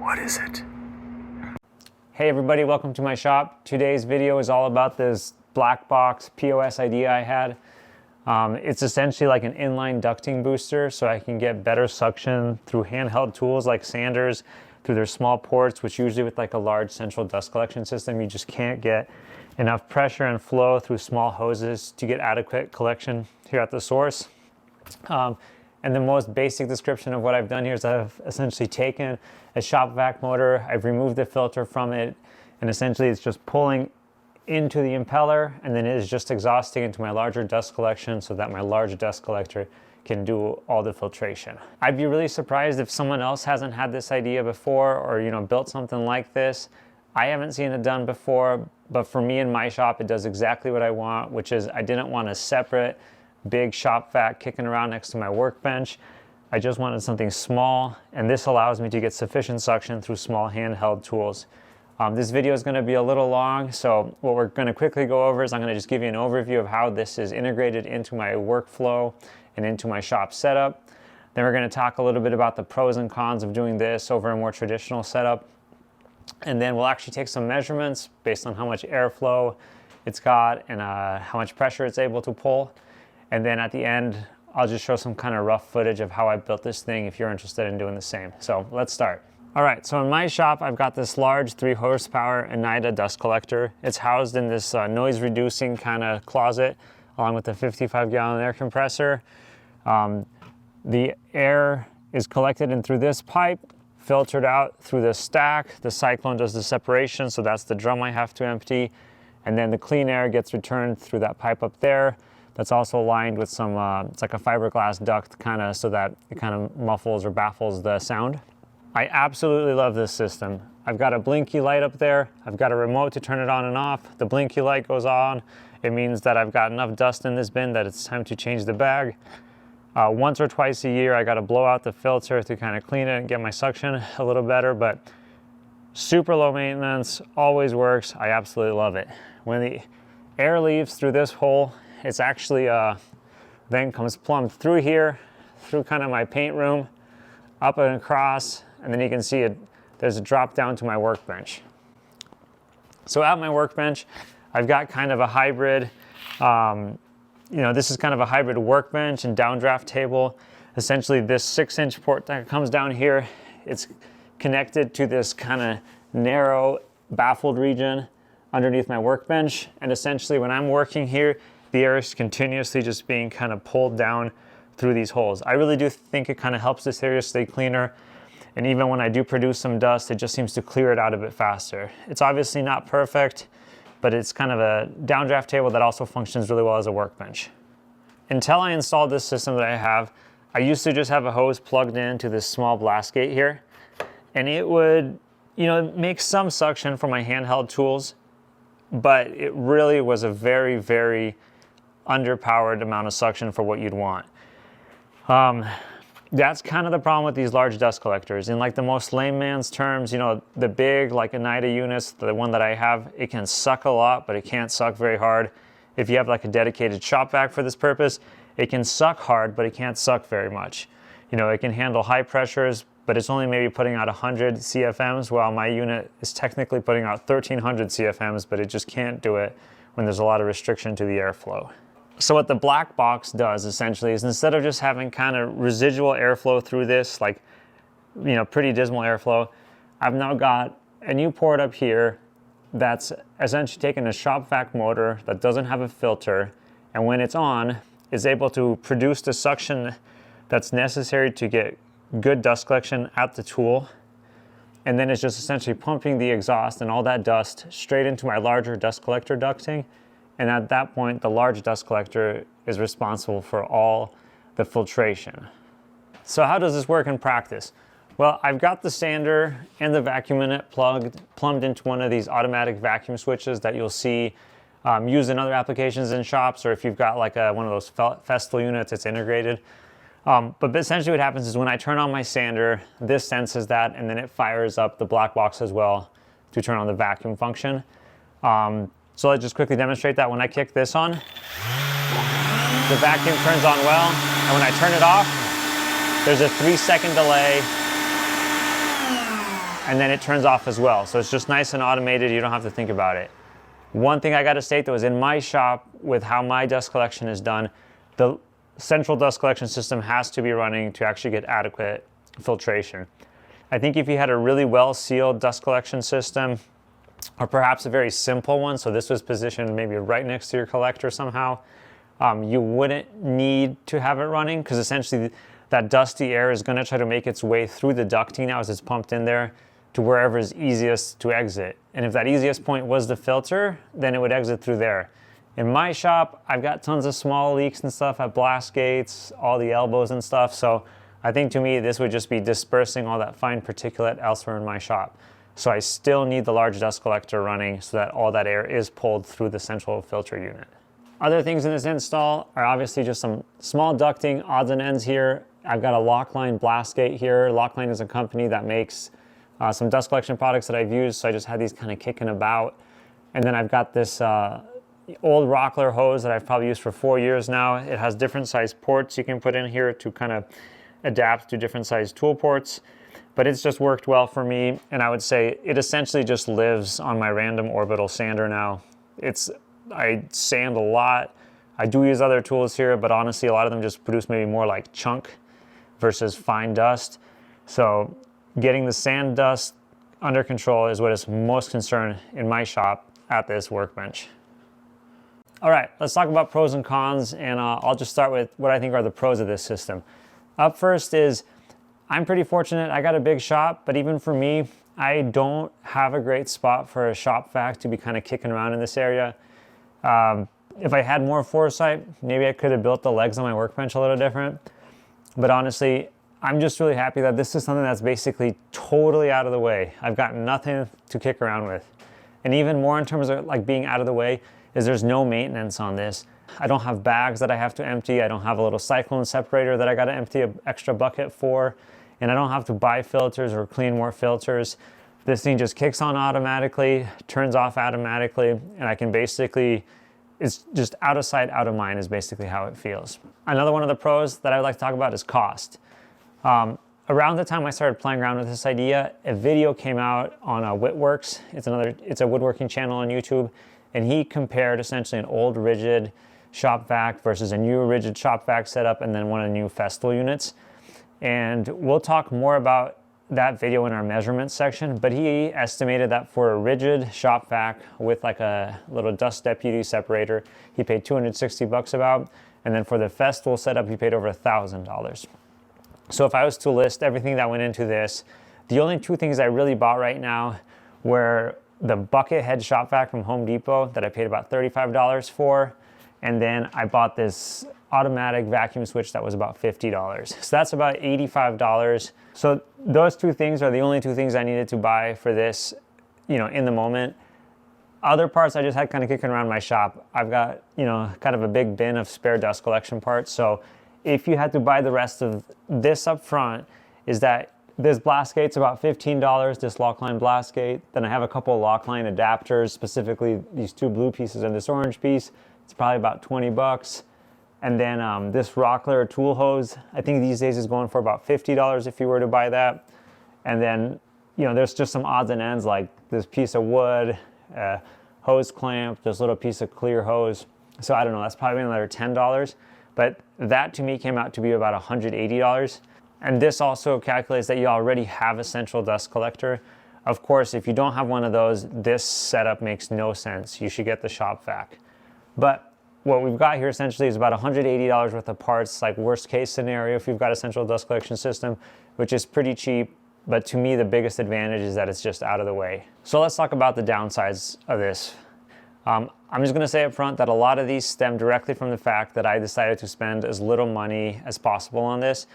What is it? Hey everybody, welcome to my shop. Today's video is all about this black box POS idea I had. It's essentially like an inline ducting booster, so I can get better suction through handheld tools like sanders through their small ports, which usually with like a large central dust collection system, you just can't get enough pressure and flow through small hoses to get adequate collection here at the source. And the most basic description of what I've done here is I've essentially taken a shop vac motor, I've removed the filter from it, and essentially it's just pulling into the impeller, and then it is just exhausting into my larger dust collection so that my large dust collector can do all the filtration. I'd be really surprised if someone else hasn't had this idea before, or built something like this. I haven't seen it done before, but for me in my shop, it does exactly what I want, which is I didn't want a separate big shop vac kicking around next to my workbench. I just wanted something small, and this allows me to get sufficient suction through small handheld tools. This video is going to be a little long, so what we're going to quickly go over is I'm going to just give you an overview of how this is integrated into my workflow and into my shop setup. Then we're going to talk a little bit about the pros and cons of doing this over a more traditional setup. And then we'll actually take some measurements based on how much airflow it's got and how much pressure it's able to pull. And then at the end, I'll just show some kind of rough footage of how I built this thing if you're interested in doing the same. So let's start. All right, so in my shop, I've got this large 3 horsepower Oneida dust collector. It's housed in this noise reducing kind of closet along with the 55-gallon air compressor. The air is collected in through this pipe, filtered out through this stack. The Cyclone does the separation, so that's the drum I have to empty. And then the clean air gets returned through that pipe up there. That's also lined with some, it's like a fiberglass duct kind of, so that it kind of muffles or baffles the sound. I absolutely love this system. I've got a blinky light up there. I've got a remote to turn it on and off. The blinky light goes on. It means that I've got enough dust in this bin that it's time to change the bag. Once or twice a year, I got to blow out the filter to kind of clean it and get my suction a little better, but super low maintenance, always works. I absolutely love it. When the air leaves through this hole, it's actually then comes plumbed through here, through kind of my paint room, up and across, and then you can see it. There's a drop down to my workbench. So at my workbench, I've got kind of a hybrid, this is kind of a hybrid workbench and downdraft table. Essentially this 6-inch port that comes down here, it's connected to this kind of narrow baffled region underneath my workbench. And essentially when I'm working here, the air is continuously just being kind of pulled down through these holes. I really do think it kind of helps this area stay cleaner. And even when I do produce some dust, it just seems to clear it out a bit faster. It's obviously not perfect, but it's kind of a downdraft table that also functions really well as a workbench. Until I installed this system that I have, I used to just have a hose plugged into this small blast gate here. And it would, make some suction for my handheld tools, but it really was a very, very underpowered amount of suction for what you'd want. That's kind of the problem with these large dust collectors. In like the most layman's terms, the big like Oneida units, the one that I have, it can suck a lot, but it can't suck very hard. If you have like a dedicated shop vac for this purpose, it can suck hard, but it can't suck very much. It can handle high pressures, but it's only maybe putting out 100 CFMs, while my unit is technically putting out 1,300 CFMs, but it just can't do it when there's a lot of restriction to the airflow. So what the black box does essentially is instead of just having kind of residual airflow through this, like, pretty dismal airflow, I've now got a new port up here that's essentially taken a shop vac motor that doesn't have a filter, and when it's on, is able to produce the suction that's necessary to get good dust collection at the tool. And then it's just essentially pumping the exhaust and all that dust straight into my larger dust collector ducting. And at that point, the large dust collector is responsible for all the filtration. So how does this work in practice? Well, I've got the sander and the vacuum unit plumbed into one of these automatic vacuum switches that you'll see used in other applications in shops, or if you've got like one of those Festool units, it's integrated. But essentially what happens is when I turn on my sander, this senses that, and then it fires up the black box as well to turn on the vacuum function. So let's just quickly demonstrate that. When I kick this on, the vacuum turns on well, and when I turn it off, there's a 3-second delay and then it turns off as well. So it's just nice and automated. You don't have to think about it. One thing I got to state though is in my shop, with how my dust collection is done, the central dust collection system has to be running to actually get adequate filtration. I think if you had a really well sealed dust collection system, or perhaps a very simple one, so this was positioned maybe right next to your collector somehow, you wouldn't need to have it running, because essentially that dusty air is going to try to make its way through the ducting now as it's pumped in there to wherever is easiest to exit. And if that easiest point was the filter, then it would exit through there. In my shop, I've got tons of small leaks and stuff at blast gates, all the elbows and stuff. So I think to me, this would just be dispersing all that fine particulate elsewhere in my shop. So I still need the large dust collector running so that all that air is pulled through the central filter unit. Other things in this install are obviously just some small ducting odds and ends here. I've got a Lockline blast gate here. Lockline is a company that makes some dust collection products that I've used, so I just had these kind of kicking about. And then I've got this old Rockler hose that I've probably used for 4 years now. It has different size ports you can put in here to kind of adapt to different size tool ports, but it's just worked well for me. And I would say it essentially just lives on my random orbital sander now. I sand a lot. I do use other tools here, but honestly, a lot of them just produce maybe more like chunk versus fine dust. So getting the sand dust under control is what is most concerned in my shop at this workbench. All right, let's talk about pros and cons, and I'll just start with what I think are the pros of this system. Up first is, I'm pretty fortunate. I got a big shop, but even for me, I don't have a great spot for a shop vac to be kind of kicking around in this area. If I had more foresight, maybe I could have built the legs on my workbench a little different. But honestly, I'm just really happy that this is something that's basically totally out of the way. I've got nothing to kick around with. And even more in terms of like being out of the way is there's no maintenance on this. I don't have bags that I have to empty. I don't have a little cyclone separator that I got to empty an extra bucket for. And I don't have to buy filters or clean more filters. This thing just kicks on automatically, turns off automatically, and I can basically, it's just out of sight, out of mind is basically how it feels. Another one of the pros that I would like to talk about is cost. Around the time I started playing around with this idea, a video came out on Whitworks. It's a woodworking channel on YouTube, and he compared essentially an old rigid shop vac versus a new rigid shop vac setup, and then one of the new Festool units. And we'll talk more about that video in our measurements section, but he estimated that for a rigid shop vac with like a little dust deputy separator, he paid $260 about, and then for the Festool setup, he paid over $1,000. So if I was to list everything that went into this, the only two things I really bought right now were the Buckethead shop vac from Home Depot that I paid about $35 for, and then I bought this automatic vacuum switch that was about $50. So that's about $85. So those two things are the only two things I needed to buy for this, in the moment. Other parts I just had kind of kicking around my shop. I've got, kind of a big bin of spare dust collection parts. So if you had to buy the rest of this up front, is that this blast gate's about $15, this Lockline blast gate. Then I have a couple of Lockline adapters, specifically these two blue pieces and this orange piece. It's probably about 20 bucks. And then this Rockler tool hose, I think these days is going for about $50 if you were to buy that. And then, there's just some odds and ends like this piece of wood, hose clamp, this little piece of clear hose. So I don't know, that's probably another $10. But that to me came out to be about $180. And this also calculates that you already have a central dust collector. Of course, if you don't have one of those, this setup makes no sense. You should get the shop vac. But what we've got here essentially is about $180 worth of parts, like worst case scenario if you've got a central dust collection system, which is pretty cheap. But to me, the biggest advantage is that it's just out of the way. So let's talk about the downsides of this. I'm just gonna say up front that a lot of these stem directly from the fact that I decided to spend as little money as possible on this.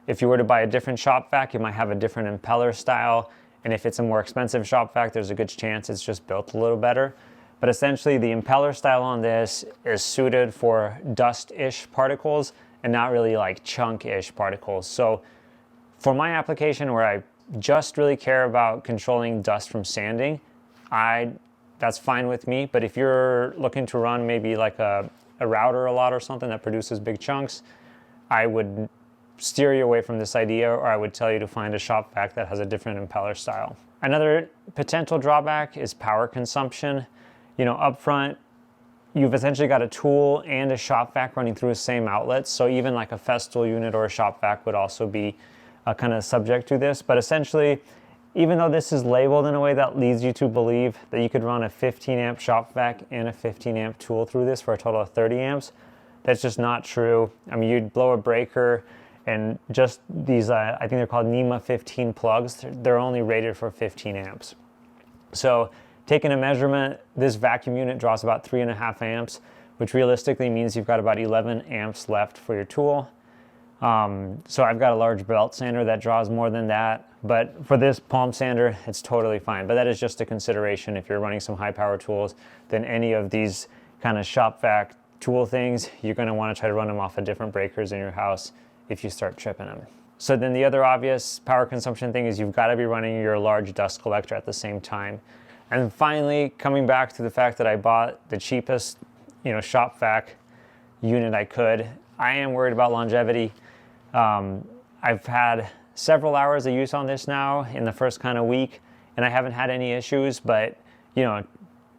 If you were to buy a different shop vac, you might have a different impeller style. And if it's a more expensive shop vac, there's a good chance it's just built a little better. But essentially the impeller style on this is suited for dust-ish particles and not really like chunk-ish particles. So for my application where I just really care about controlling dust from sanding, that's fine with me. But if you're looking to run maybe like a router a lot or something that produces big chunks, I would steer you away from this idea, or I would tell you to find a shop vac that has a different impeller style. Another potential drawback is power consumption. Up front, you've essentially got a tool and a shop vac running through the same outlets. So even like a Festool unit or a shop vac would also be kind of subject to this. But essentially, even though this is labeled in a way that leads you to believe that you could run a 15 amp shop vac and a 15 amp tool through this for a total of 30 amps, that's just not true. I mean, you'd blow a breaker, and just these, I think they're called NEMA 15 plugs, they're only rated for 15 amps. So taking a measurement, this vacuum unit draws about 3.5 amps, which realistically means you've got about 11 amps left for your tool. So I've got a large belt sander that draws more than that, but for this palm sander, it's totally fine. But that is just a consideration if you're running some high power tools. Then any of these kind of shop vac tool things, you're going to want to try to run them off of different breakers in your house if you start tripping them. So then the other obvious power consumption thing is you've got to be running your large dust collector at the same time. And finally, coming back to the fact that I bought the cheapest, shop vac unit I could, I am worried about longevity. I've had several hours of use on this now in the first kind of week, and I haven't had any issues, but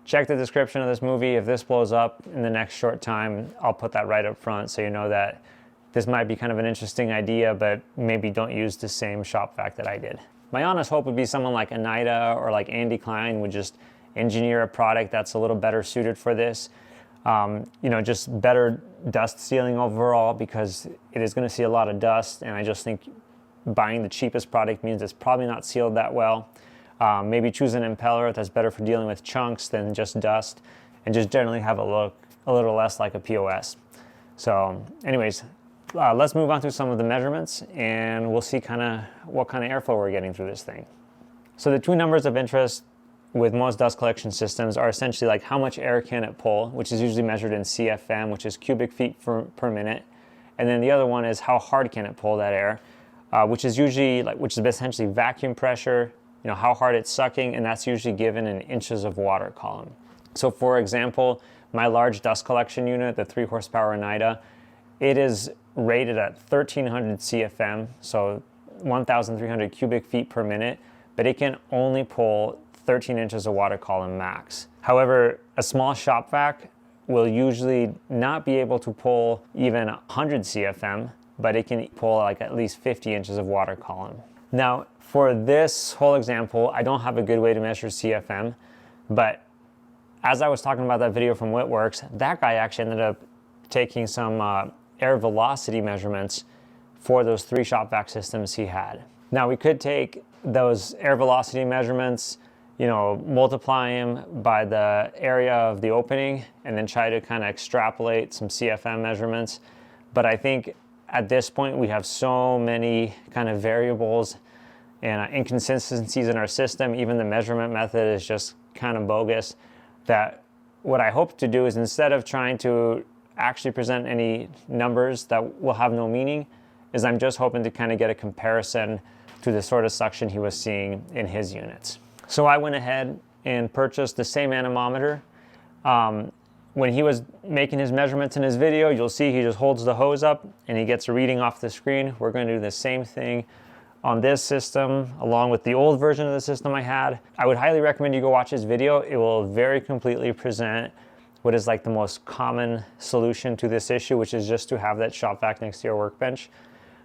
check the description of this movie. If this blows up in the next short time, I'll put that right up front so you know that this might be kind of an interesting idea, but maybe don't use the same shop vac that I did. My honest hope would be someone like Oneida or like Andy Klein would just engineer a product that's a little better suited for this. Just better dust sealing overall, because it is going to see a lot of dust, and I just think buying the cheapest product means it's probably not sealed that well. Maybe choose an impeller that's better for dealing with chunks than just dust, and just generally have it look a little less like a POS. So anyways, let's move on to some of the measurements, and we'll see what kind of airflow we're getting through this thing. So the two numbers of interest with most dust collection systems are essentially like how much air can it pull, which is usually measured in CFM, which is cubic feet per minute. And then the other one is how hard can it pull that air, which is essentially vacuum pressure, how hard it's sucking, and that's usually given in inches of water column. So for example, my large dust collection unit, the 3 horsepower Oneida, it is rated at 1300 CFM, so 1,300 cubic feet per minute, but it can only pull 13 inches of water column max. However, a small shop vac will usually not be able to pull even 100 CFM, but it can pull like at least 50 inches of water column. Now, for this whole example, I don't have a good way to measure CFM, but as I was talking about that video from Whitworks, that guy actually ended up taking some air velocity measurements for those 3 shop vac systems he had. Now, we could take those air velocity measurements, multiply them by the area of the opening, and then try to kind of extrapolate some CFM measurements. But I think at this point we have so many kind of variables and inconsistencies in our system, even the measurement method is just kind of bogus, that what I hope to do is, instead of trying to actually present any numbers that will have no meaning, is I'm just hoping to kind of get a comparison to the sort of suction he was seeing in his units. So I went ahead and purchased the same anemometer. When he was making his measurements in his video, you'll see he just holds the hose up and he gets a reading off the screen. We're going to do the same thing on this system, along with the old version of the system I had. I would highly recommend you go watch his video. It will very completely present what is like the most common solution to this issue, which is just to have that shop vac next to your workbench.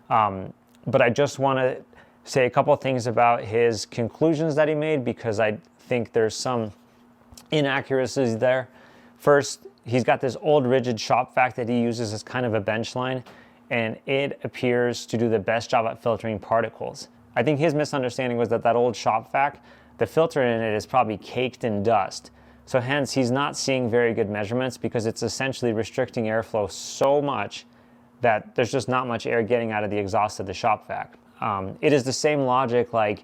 But I just want to say a couple of things about his conclusions that he made, because I think there's some inaccuracies there. First, he's got this old rigid shop vac that he uses as kind of a bench line, and it appears to do the best job at filtering particles. I think his misunderstanding was that old shop vac, the filter in it is probably caked in dust. So hence, he's not seeing very good measurements, because it's essentially restricting airflow so much that there's just not much air getting out of the exhaust of the shop vac. It is the same logic, like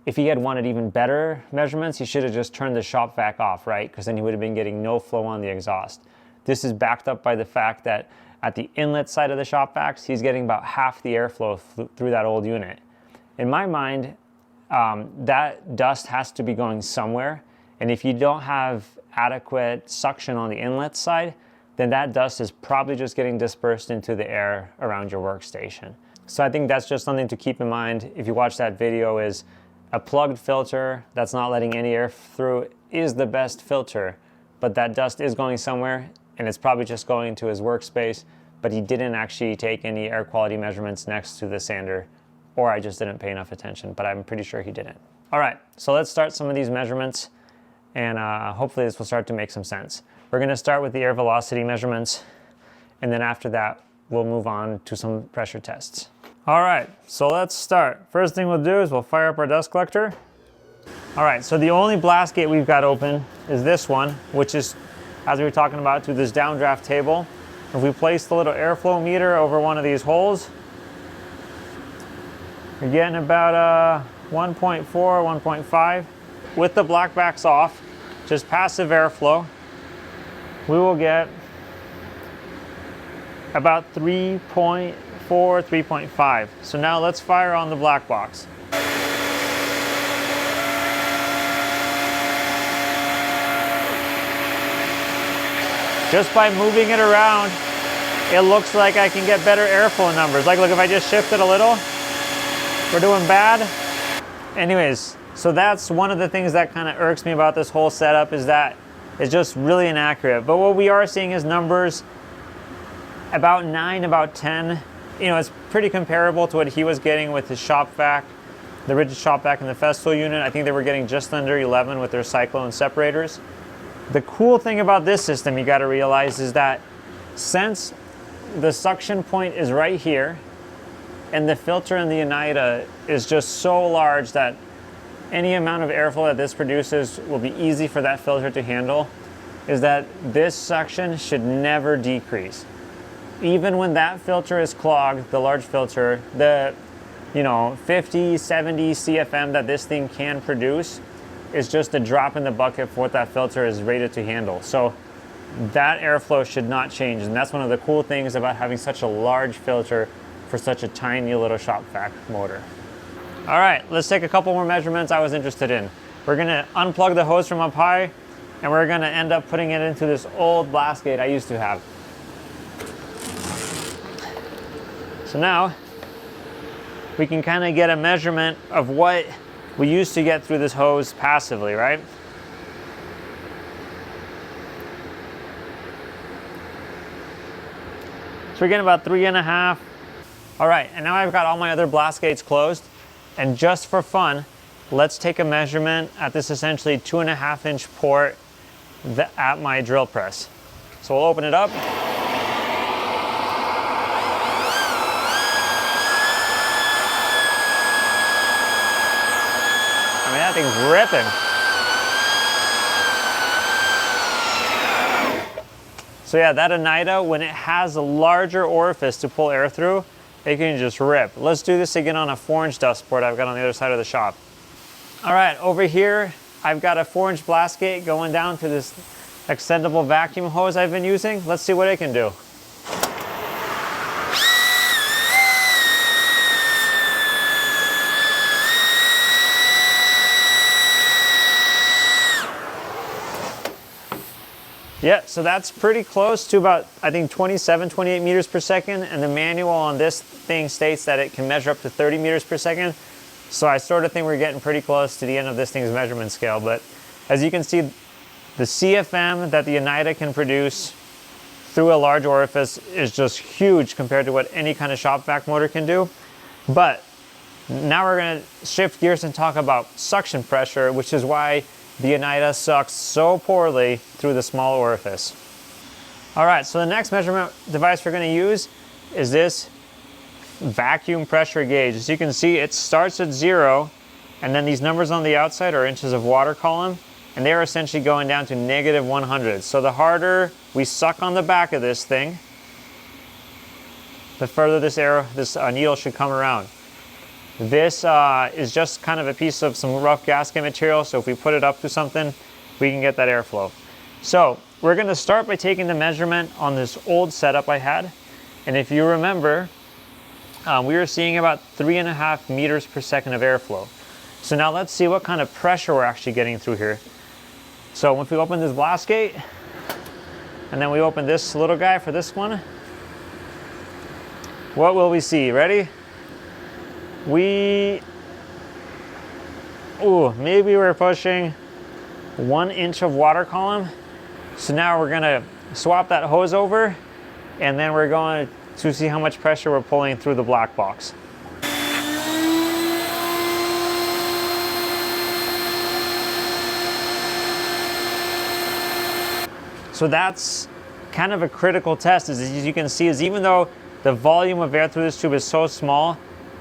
if he had wanted even better measurements, he should have just turned the shop vac off, right? Because then he would have been getting no flow on the exhaust. This is backed up by the fact that at the inlet side of the shop vacs, he's getting about half the airflow through that old unit. In my mind, that dust has to be going somewhere. And if you don't have adequate suction on the inlet side, then that dust is probably just getting dispersed into the air around your workstation. So I think that's just something to keep in mind if you watch that video, is a plugged filter that's not letting any air through is the best filter, but that dust is going somewhere and it's probably just going to his workspace, but he didn't actually take any air quality measurements next to the sander, or I just didn't pay enough attention, but I'm pretty sure he didn't. All right, so let's start some of these measurements, and hopefully this will start to make some sense. We're gonna start with the air velocity measurements, and then after that, we'll move on to some pressure tests. All right, so let's start. First thing we'll do is we'll fire up our dust collector. All right, so the only blast gate we've got open is this one, which is, as we were talking about, to this downdraft table. If we place the little airflow meter over one of these holes, you're getting about 1.4, 1.5. With the black vacs off, just passive airflow, we will get about 3.4, 3.5. So now let's fire on the black box. Just by moving it around, it looks like I can get better airflow numbers. Like, look, if I just shift it a little, we're doing bad. Anyways, so that's one of the things that kind of irks me about this whole setup, is that it's just really inaccurate. But what we are seeing is numbers about 9, about 10. You know, it's pretty comparable to what he was getting with his shop vac, the rigid shop vac and the Festool unit. I think they were getting just under 11 with their Cyclone separators. The cool thing about this system, you got to realize, is that since the suction point is right here, and the filter in the Oneida is just so large that any amount of airflow that this produces will be easy for that filter to handle, is that this suction should never decrease. Even when that filter is clogged, the large filter, the 50, 70 CFM that this thing can produce is just a drop in the bucket for what that filter is rated to handle. So that airflow should not change, and that's one of the cool things about having such a large filter for such a tiny little shop vac motor. All right, let's take a couple more measurements I was interested in. We're gonna unplug the hose from up high, and we're gonna end up putting it into this old blast gate I used to have. So now we can kind of get a measurement of what we used to get through this hose passively, right? So we're getting about 3.5. All right, and now I've got all my other blast gates closed, and just for fun, let's take a measurement at this essentially 2.5-inch port at my drill press. So we'll open it up. I mean, that thing's ripping. So yeah, that Oneida, when it has a larger orifice to pull air through, it can just rip. Let's do this again on a 4-inch dust port I've got on the other side of the shop. All right, over here, I've got a 4-inch blast gate going down to this extendable vacuum hose I've been using. Let's see what it can do. Yeah, so that's pretty close to about, I think, 27, 28 meters per second, and the manual on this thing states that it can measure up to 30 meters per second. So I sort of think we're getting pretty close to the end of this thing's measurement scale. But as you can see, the CFM that the Oneida can produce through a large orifice is just huge compared to what any kind of shop vac motor can do. But now we're gonna shift gears and talk about suction pressure, which is why the Oneida sucks so poorly through the small orifice. All right, so the next measurement device we're gonna use is this vacuum pressure gauge. As you can see, it starts at 0, and then these numbers on the outside are inches of water column, and they're essentially going down to -100. So the harder we suck on the back of this thing, the further this needle should come around. This is just kind of a piece of some rough gasket material, so if we put it up to something, we can get that airflow. So we're gonna start by taking the measurement on this old setup I had, and if you remember, we were seeing about 3.5 meters per second of airflow. So now let's see what kind of pressure we're actually getting through here. So if we open this blast gate, and then we open this little guy for this one, what will we see? Ready? maybe we're pushing 1 inch of water column. So now we're gonna swap that hose over, and then we're going to see how much pressure we're pulling through the black box. So that's kind of a critical test, as you can see, is even though the volume of air through this tube is so small,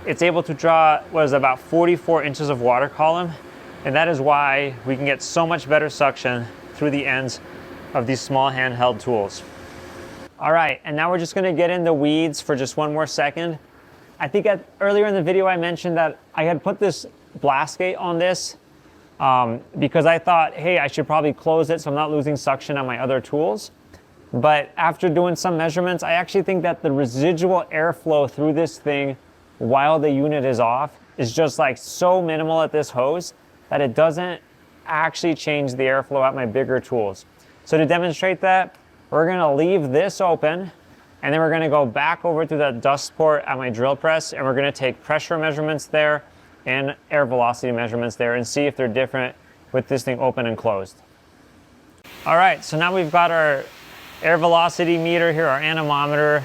it's able to draw what is about 44 inches of water column, and that is why we can get so much better suction through the ends of these small handheld tools. All right, and now we're just gonna get in the weeds for just one more second. I think earlier in the video I mentioned that I had put this blast gate on this because I thought, hey, I should probably close it so I'm not losing suction on my other tools. But after doing some measurements, I actually think that the residual airflow through this thing while the unit is off is just like so minimal at this hose that it doesn't actually change the airflow at my bigger tools. So to demonstrate that, we're gonna leave this open, and then we're gonna go back over to that dust port at my drill press, and we're gonna take pressure measurements there and air velocity measurements there and see if they're different with this thing open and closed. All right, so now we've got our air velocity meter here, our anemometer,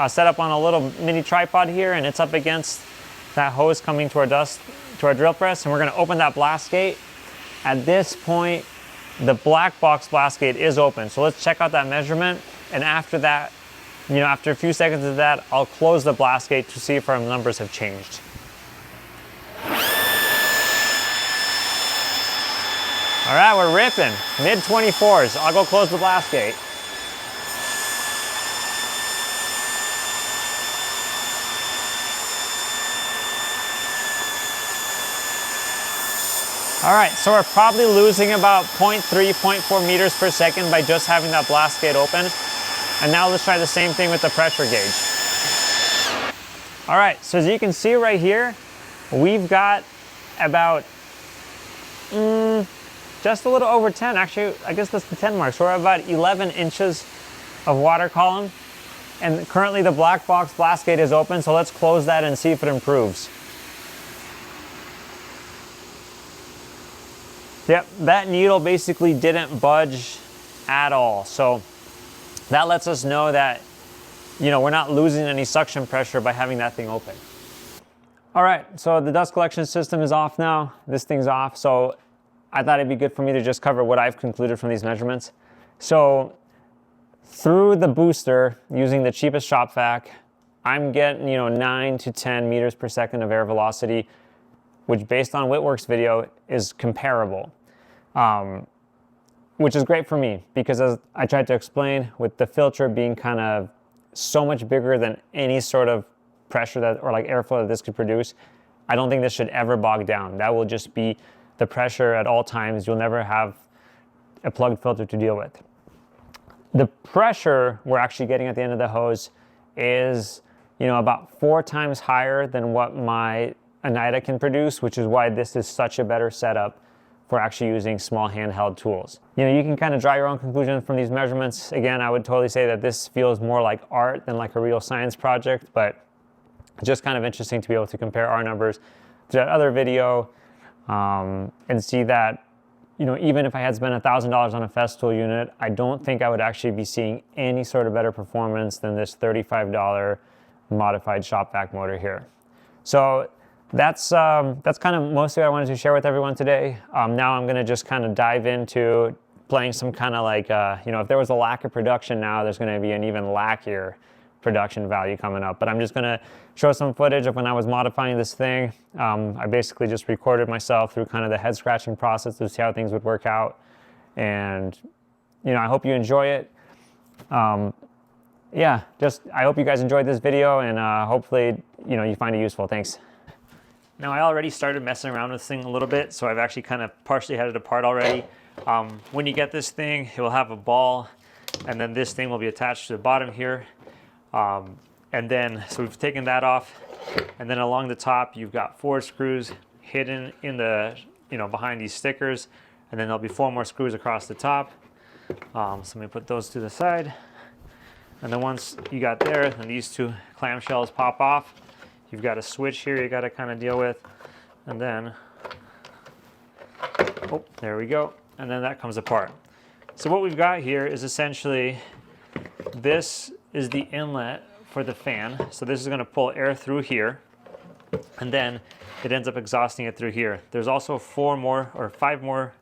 set up on a little mini tripod here, and it's up against that hose coming to our drill press, and we're gonna open that blast gate. At this point, the black box blast gate is open, so let's check out that measurement, and after that, after a few seconds of that, I'll close the blast gate to see if our numbers have changed. All right, we're ripping, mid 24s. I'll go close the blast gate. All right, so we're probably losing about 0.3, 0.4 meters per second by just having that blast gate open. And now let's try the same thing with the pressure gauge. All right, so as you can see right here, we've got about just a little over 10. Actually, I guess that's the 10 mark. So we're about 11 inches of water column. And currently the black box blast gate is open, so let's close that and see if it improves. Yep, that needle basically didn't budge at all. So that lets us know that, we're not losing any suction pressure by having that thing open. All right, so the dust collection system is off now. This thing's off, so I thought it'd be good for me to just cover what I've concluded from these measurements. So through the booster, using the cheapest shop vac, I'm getting, 9 to 10 meters per second of air velocity, which based on Whitwork's video is comparable, which is great for me because as I tried to explain, with the filter being kind of so much bigger than any sort of pressure or like airflow that this could produce, I don't think this should ever bog down. That will just be the pressure at all times. You'll never have a plugged filter to deal with. The pressure we're actually getting at the end of the hose is, about 4 times higher than what my Oneida can produce, which is why this is such a better setup for actually using small handheld tools. You can kind of draw your own conclusion from these measurements. Again, I would totally say that this feels more like art than like a real science project, but just kind of interesting to be able to compare our numbers to that other video and see that, even if I had spent $1,000 on a Festool unit, I don't think I would actually be seeing any sort of better performance than this $35 modified shop vac motor here. So that's kind of mostly what I wanted to share with everyone today. Now I'm gonna just kind of dive into playing some kind of like, if there was a lack of production now, there's gonna be an even lackier production value coming up. But I'm just gonna show some footage of when I was modifying this thing. I basically just recorded myself through kind of the head scratching process to see how things would work out. And, I hope you enjoy it. I hope you guys enjoyed this video and hopefully, you find it useful. Thanks. Now I already started messing around with this thing a little bit, so I've actually kind of partially had it apart already. When you get this thing, it will have a ball, and then this thing will be attached to the bottom here. And then, so we've taken that off, and then along the top, you've got 4 screws hidden in the, behind these stickers, and then there'll be 4 more screws across the top. So let me put those to the side. And then once you got there, then these 2 clamshells pop off. You've got a switch here you got to kind of deal with, and then, oh, there we go. And then that comes apart. So what we've got here is essentially, this is the inlet for the fan. So this is going to pull air through here, and then it ends up exhausting it through here. There's also 5 more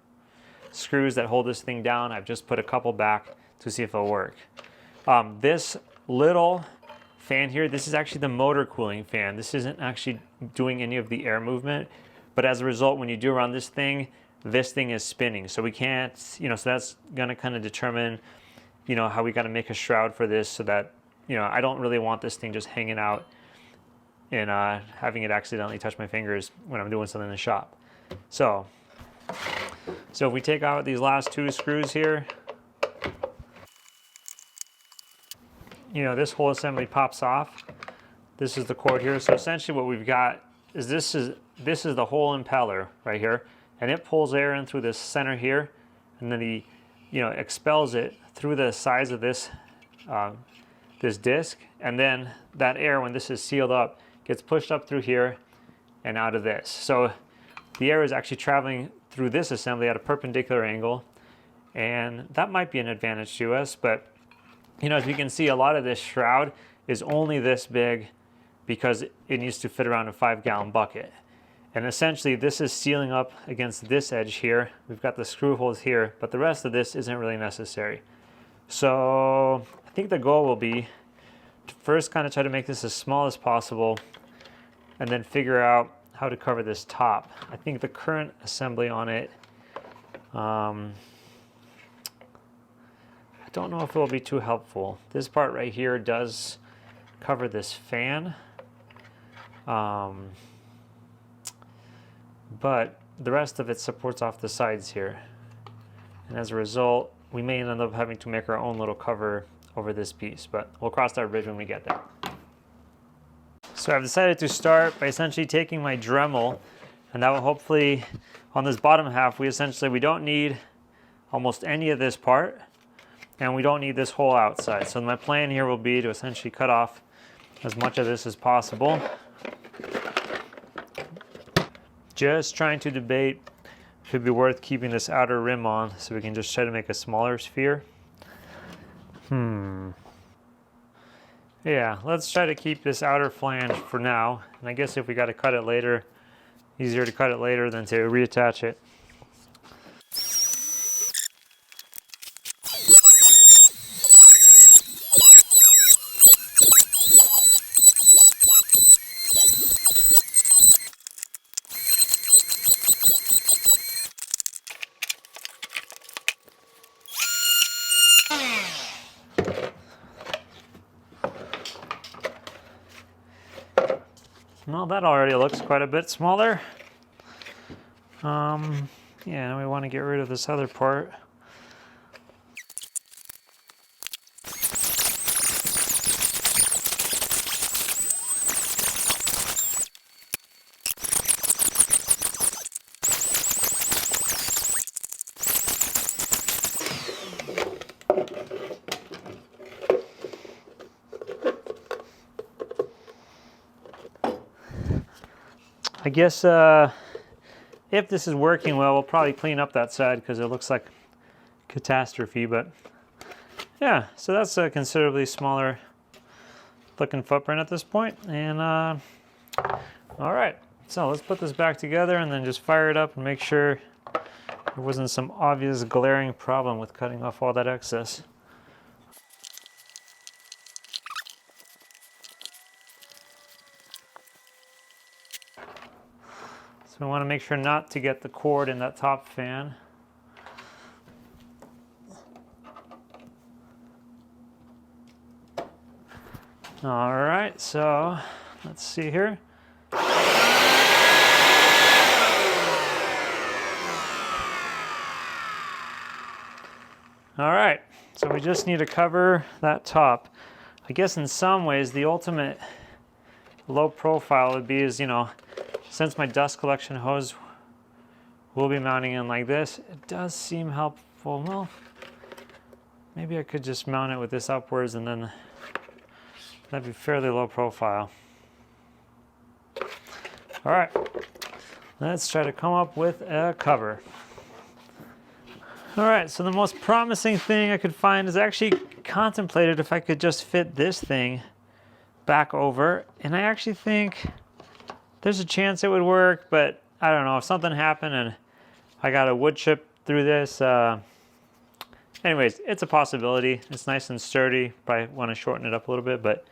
screws that hold this thing down. I've just put a couple back to see if it'll work. This little fan here, this is actually the motor cooling fan. This isn't actually doing any of the air movement, but as a result, when you do run this thing is spinning. So we can't, so that's gonna kind of determine, how we gotta make a shroud for this so that, I don't really want this thing just hanging out and having it accidentally touch my fingers when I'm doing something in the shop. So if we take out these last 2 screws here, this whole assembly pops off. This is the cord here. So essentially what we've got is this is the whole impeller right here, and it pulls air in through this center here, and then he expels it through the sides of this this disc, and then that air, when this is sealed up, gets pushed up through here and out of this. So the air is actually traveling through this assembly at a perpendicular angle, and that might be an advantage to us. But as you can see, a lot of this shroud is only this big because it needs to fit around a 5-gallon bucket. And essentially this is sealing up against this edge here. We've got the screw holes here, but the rest of this isn't really necessary. So I think the goal will be to first kind of try to make this as small as possible, and then figure out how to cover this top. I think the current assembly on it, I don't know if it will be too helpful. This part right here does cover this fan, but the rest of it supports off the sides here. And as a result, we may end up having to make our own little cover over this piece, but we'll cross that bridge when we get there. So I've decided to start by essentially taking my Dremel, and that will hopefully, on this bottom half, we don't need almost any of this part, and we don't need this whole outside. So my plan here will be to essentially cut off as much of this as possible. Just trying to debate if it'd be worth keeping this outer rim on so we can just try to make a smaller sphere. Yeah, let's try to keep this outer flange for now. And I guess if we got to cut it later, easier to cut it later than to reattach it. Well, that already looks quite a bit smaller. Yeah, we want to get rid of this other part. I guess if this is working well, we'll probably clean up that side because it looks like catastrophe. But yeah, so that's a considerably smaller looking footprint at this point. And all right, so let's put this back together and then just fire it up and make sure there wasn't some obvious glaring problem with cutting off all that excess. We want to make sure not to get the cord in that top fan. All right, so let's see here. All right, so we just need to cover that top. I guess in some ways the ultimate low profile would be is, since my dust collection hose will be mounting in like this, it does seem helpful. Well, maybe I could just mount it with this upwards and then that'd be fairly low profile. All right, let's try to come up with a cover. All right, so the most promising thing I could find is actually contemplated if I could just fit this thing back over, and I actually think there's a chance it would work, but I don't know, if something happened and I got a wood chip through this. Anyways, it's a possibility. It's nice and sturdy. Probably want to shorten it up a little bit, but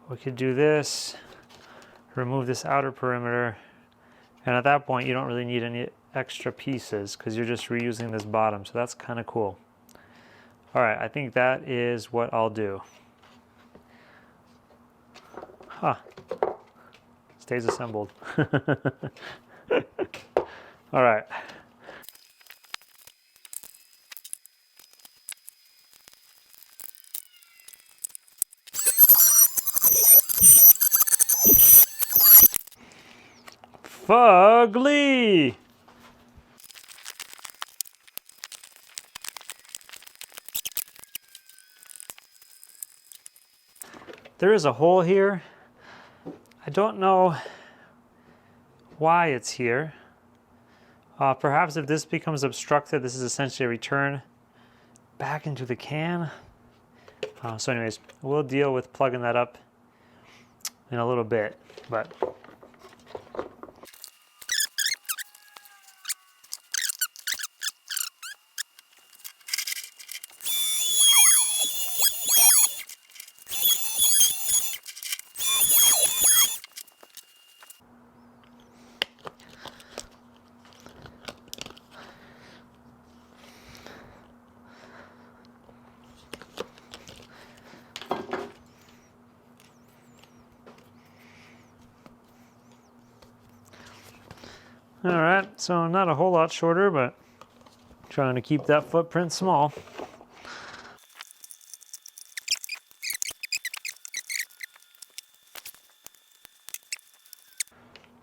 we could do this, remove this outer perimeter, and at that point you don't really need any extra pieces because you're just reusing this bottom, so that's kind of cool. All right, I think that is what I'll do. Huh. Stays assembled. All right. Fugly! There is a hole here. I don't know why it's here. Perhaps if this becomes obstructed, this is essentially a return back into the can. So anyways, we'll deal with plugging that up in a little bit, but all right, so not a whole lot shorter, but trying to keep that footprint small.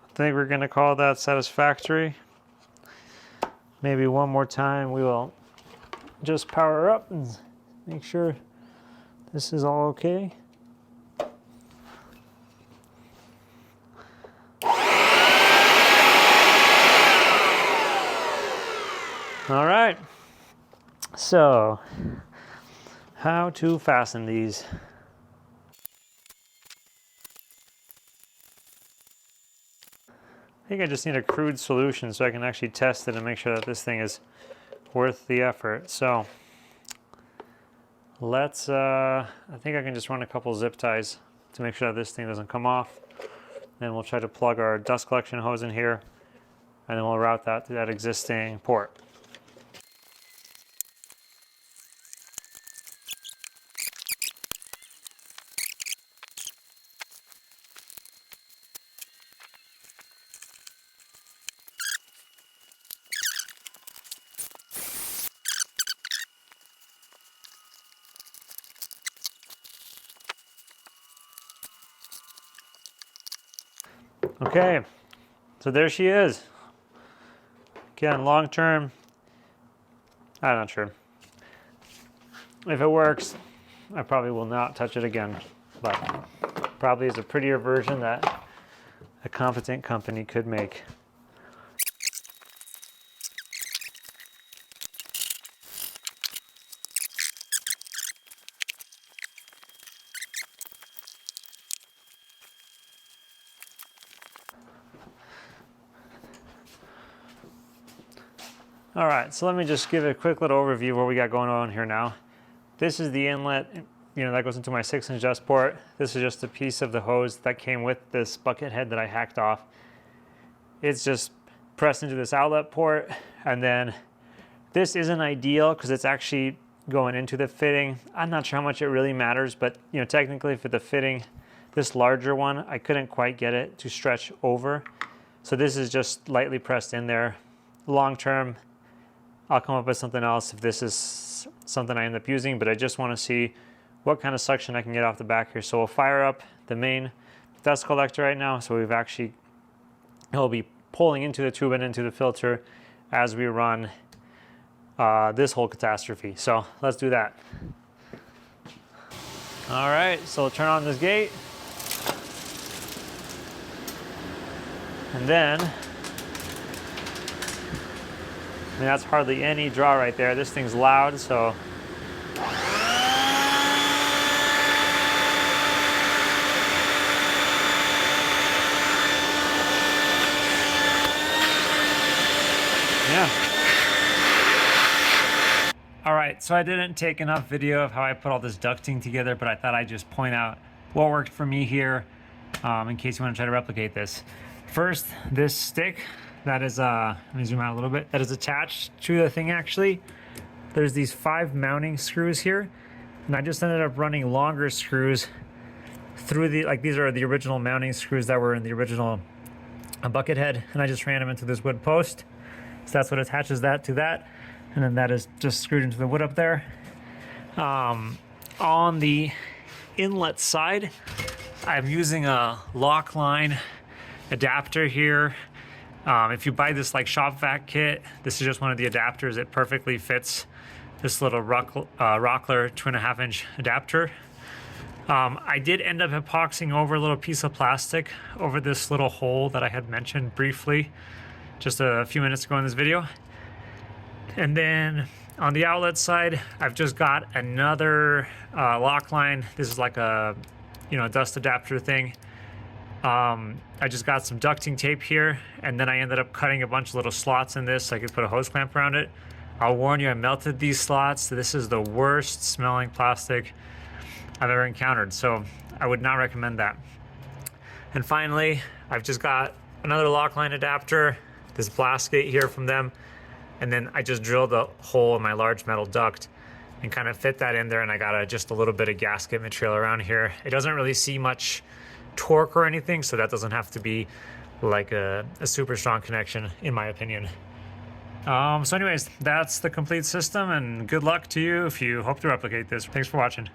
I think we're going to call that satisfactory. Maybe one more time we will just power up and make sure this is all okay. All right, so how to fasten these. I think I just need a crude solution so I can actually test it and make sure that this thing is worth the effort. So let's, I think I can just run a couple zip ties to make sure that this thing doesn't come off. Then we'll try to plug our dust collection hose in here, and then we'll route that to that existing port. Okay, so there she is. Again, long term, I'm not sure. If it works, I probably will not touch it again, but probably is a prettier version that a competent company could make. All right, so let me just give a quick little overview of what we got going on here now. This is the inlet, that goes into my 6-inch dust port. This is just a piece of the hose that came with this bucket head that I hacked off. It's just pressed into this outlet port, and then this isn't ideal because it's actually going into the fitting. I'm not sure how much it really matters, but technically for the fitting, this larger one, I couldn't quite get it to stretch over. So this is just lightly pressed in there. Long term, I'll come up with something else if this is something I end up using, but I just want to see what kind of suction I can get off the back here. So we'll fire up the main dust collector right now, so it'll be pulling into the tube and into the filter as we run this whole catastrophe. So let's do that. All right, so we'll turn on this gate. And then, I mean, that's hardly any draw right there. This thing's loud, so. Yeah. All right, so I didn't take enough video of how I put all this ducting together, but I thought I'd just point out what worked for me here in case you want to try to replicate this. First, this stick that is, let me zoom out a little bit, that is attached to the thing actually. There's these 5 mounting screws here, and I just ended up running longer screws through the, like these are the original mounting screws that were in the original Buckethead, and I just ran them into this wood post. So that's what attaches that to that, and then that is just screwed into the wood up there. On the inlet side, I'm using a lock line adapter here. If you buy this like shopvac kit, this is just one of the adapters. It perfectly fits this little Rockler 2.5 inch adapter. I did end up epoxying over a little piece of plastic over this little hole that I had mentioned briefly just a few minutes ago in this video. And then on the outlet side, I've just got another lock line. This is like a, dust adapter thing. I just got some ducting tape here, and then I ended up cutting a bunch of little slots in this so I could put a hose clamp around it. I'll warn you, I melted these slots. This is the worst smelling plastic I've ever encountered, so I would not recommend that. And finally, I've just got another lock line adapter, this blast gate here from them, and then I just drilled a hole in my large metal duct and kind of fit that in there, and I got just a little bit of gasket material around here. It doesn't really see much torque or anything, so that doesn't have to be like a super strong connection, in my opinion. So anyways, that's the complete system, and good luck to you if you hope to replicate this. Thanks for watching.